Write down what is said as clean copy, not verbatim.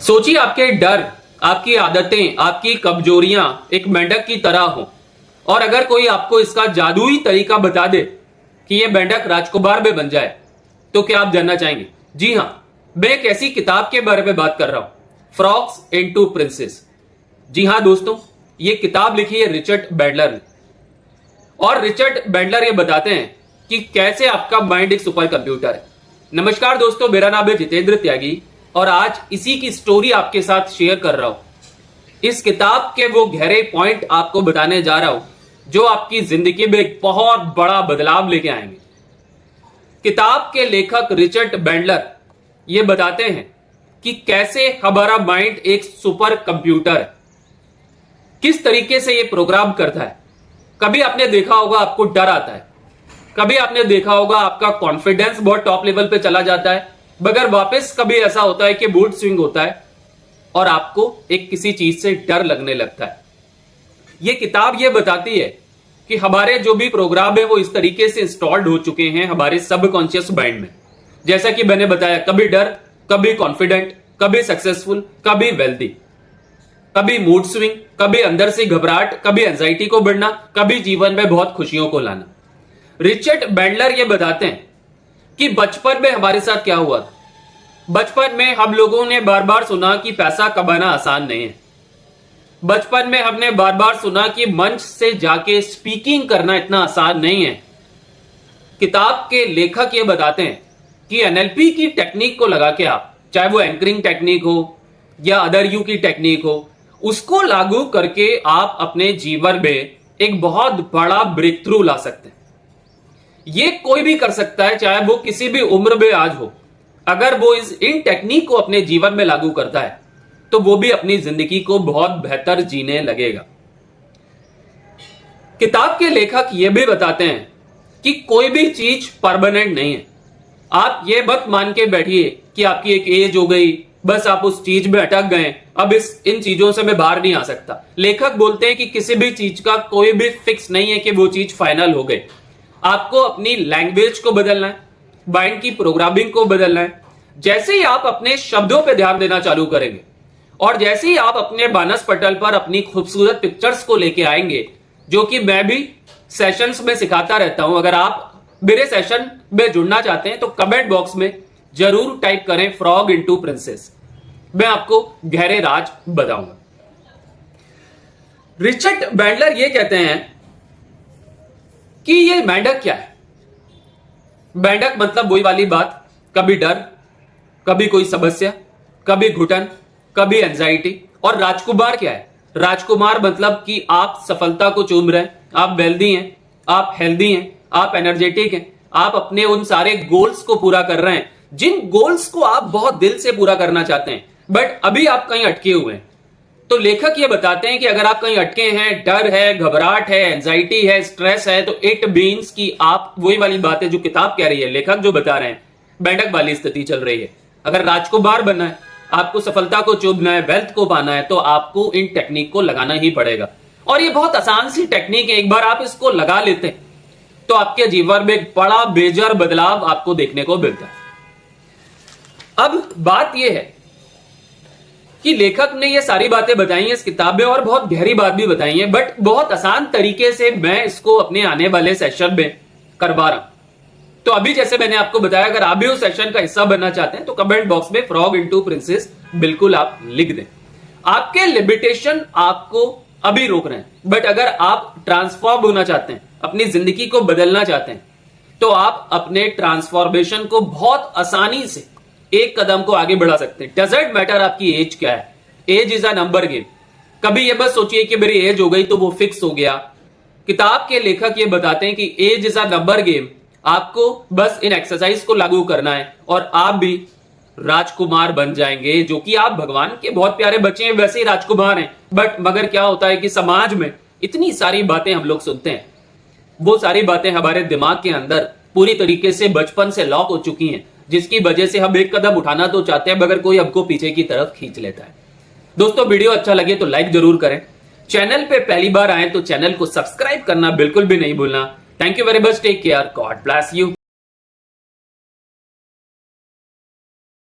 सोचिए आपके डर, आपकी आदतें, आपकी कमजोरियां एक मेंढक की तरह हो और अगर कोई आपको इसका जादुई तरीका बता दे कि यह मेंढक राजकुमार में बन जाए तो क्या आप जानना चाहेंगे? जी हां, मैं एक ऐसी किताब के बारे में बात कर रहा हूं, फ्रॉग्स इनटू प्रिंसेस। जी हां दोस्तों, यह किताब लिखी है रिचर्ड बैंडलर ने और रिचर्ड बैंडलर ये बताते हैं कि कैसे आपका माइंड एक सुपर कंप्यूटर है। नमस्कार दोस्तों, मेरा नाम है जितेंद्र त्यागी और आज इसी की स्टोरी आपके साथ शेयर कर रहा हूं। इस किताब के वो गहरे पॉइंट आपको बताने जा रहा हूं जो आपकी जिंदगी में एक बहुत बड़ा बदलाव लेके आएंगे। किताब के लेखक रिचर्ड बैंडलर ये बताते हैं कि कैसे हमारा माइंड एक सुपर कंप्यूटर है, किस तरीके से ये प्रोग्राम करता है। कभी आपने देखा होगा आपको डर आता है, कभी आपने देखा होगा आपका कॉन्फिडेंस बहुत टॉप लेवल पे चला जाता है, मगर वापस कभी ऐसा होता है कि मूड स्विंग होता है और आपको एक किसी चीज से डर लगने लगता है। यह किताब यह बताती है कि हमारे जो भी प्रोग्राम है वो इस तरीके से इंस्टॉल्ड हो चुके हैं हमारे सबकॉन्शियस माइंड में। जैसा कि मैंने बताया, कभी डर, कभी कॉन्फिडेंट, कभी सक्सेसफुल, कभी वेल्दी, कभी मूड स्विंग, कभी अंदर से घबराहट, कभी एंजाइटी को बढ़ना, कभी जीवन में बहुत खुशियों को लाना। रिचर्ड बैंडलर ये बताते हैं कि बचपन में हमारे साथ क्या हुआ था। बचपन में हम लोगों ने बार बार सुना कि पैसा कमाना आसान नहीं है। बचपन में हमने बार बार सुना कि मंच से जाके स्पीकिंग करना इतना आसान नहीं है। किताब के लेखक ये बताते हैं कि एनएलपी की टेक्निक को लगा के आप, चाहे वो एंकरिंग टेक्निक हो या अदर यू की टेक्निक हो, उसको लागू करके आप अपने जीवन में एक बहुत बड़ा ब्रेक थ्रू ला सकते हैं। ये कोई भी कर सकता है, चाहे वो किसी भी उम्र में आज हो। अगर वो इन टेक्निक को अपने जीवन में लागू करता है तो वो भी अपनी जिंदगी को बहुत बेहतर जीने लगेगा। किताब के लेखक ये भी बताते हैं कि कोई भी चीज परमानेंट नहीं है। आप ये मत मान के बैठिए कि आपकी एक एज हो गई, बस आप उस चीज में अटक गए, अब इन चीजों से मैं बाहर नहीं आ सकता। लेखक बोलते हैं कि किसी भी चीज का कोई भी फिक्स नहीं है कि वो चीज फाइनल हो गई। आपको अपनी लैंग्वेज को बदलना है, माइंड की प्रोग्रामिंग को बदलना है। जैसे ही आप अपने शब्दों पर ध्यान देना चालू करेंगे और जैसे ही आप अपने मानस पटल पर अपनी खूबसूरत पिक्चर्स को लेके आएंगे, जो कि मैं भी सेशंस में सिखाता रहता हूं। अगर आप मेरे सेशन में जुड़ना चाहते हैं तो कमेंट बॉक्स में जरूर टाइप करें फ्रॉग इनटू प्रिंसेस, मैं आपको गहरे राज बताऊंगा। रिचर्ड बैंडलर ये कहते हैं कि ये मेंढक क्या है। मेंढक मतलब वही वाली बात, कभी डर, कभी कोई समस्या, कभी घुटन, कभी एंजाइटी। और राजकुमार क्या है? राजकुमार मतलब कि आप सफलता को चूम रहे हैं, आप वेल्दी हैं, आप हेल्दी हैं, आप एनर्जेटिक हैं, आप अपने उन सारे गोल्स को पूरा कर रहे हैं जिन गोल्स को आप बहुत दिल से पूरा करना चाहते हैं, बट अभी आप कहीं अटके हुए हैं। तो लेखक ये बताते हैं कि अगर आप कहीं अटके हैं, डर है, घबराहट है, एंजाइटी है, स्ट्रेस है, तो इट मीन्स कि आप वही वाली बात है जो किताब कह रही है, लेखक जो बता रहे हैं, मेंढक वाली स्थिति चल रही है। अगर राजकुमार बनना है, आपको सफलता को चूमना है, वेल्थ को पाना है, तो आपको इन टेक्निक को लगाना ही पड़ेगा। और ये बहुत आसान सी टेक्निक है, एक बार आप इसको लगा लेते हैं तो आपके जीवन में एक बड़ा बेजर बदलाव आपको देखने को मिलता है। अब बात यह है कि लेखक ने ये सारी बातें बताई हैं इस किताब में और बहुत गहरी बात भी बताई है, बट बहुत आसान तरीके से मैं इसको अपने आने वाले सेशन में करवा रहा हूं। तो अभी जैसे मैंने आपको बताया, अगर आप भी उस सेशन का हिस्सा बनना चाहते हैं तो कमेंट बॉक्स में फ्रॉग इनटू प्रिंसेस बिल्कुल आप लिख दें। आपके लिमिटेशन आपको अभी रोक रहे हैं, बट अगर आप ट्रांसफॉर्म होना चाहते हैं, अपनी जिंदगी को बदलना चाहते हैं, तो आप अपने ट्रांसफॉर्मेशन को बहुत आसानी से एक कदम को आगे बढ़ा सकते हैं। डजंट मैटर आपकी एज क्या है, age is a number game. कभी ये बस सोचिए कि मेरी एज हो गई तो वो फिक्स हो गया। किताब के लेखक ये बताते हैं कि age is a number game. आपको बस इन एक्सरसाइज को लागू करना है और आप भी राजकुमार बन जाएंगे, जो कि आप भगवान के बहुत प्यारे बच्चे हैं, वैसे ही राजकुमार हैं। बट मगर क्या होता है कि समाज में इतनी सारी बातें हम लोग सुनते हैं, वो सारी बातें हमारे दिमाग के अंदर पूरी तरीके से बचपन से लॉक हो चुकी हैं, जिसकी वजह से हम एक कदम उठाना तो चाहते हैं मगर कोई हमको पीछे की तरफ खींच लेता है। दोस्तों, वीडियो अच्छा लगे तो लाइक जरूर करें। चैनल पे पहली बार आए तो चैनल को सब्सक्राइब करना बिल्कुल भी नहीं भूलना। Thank you very much, take care, God bless you.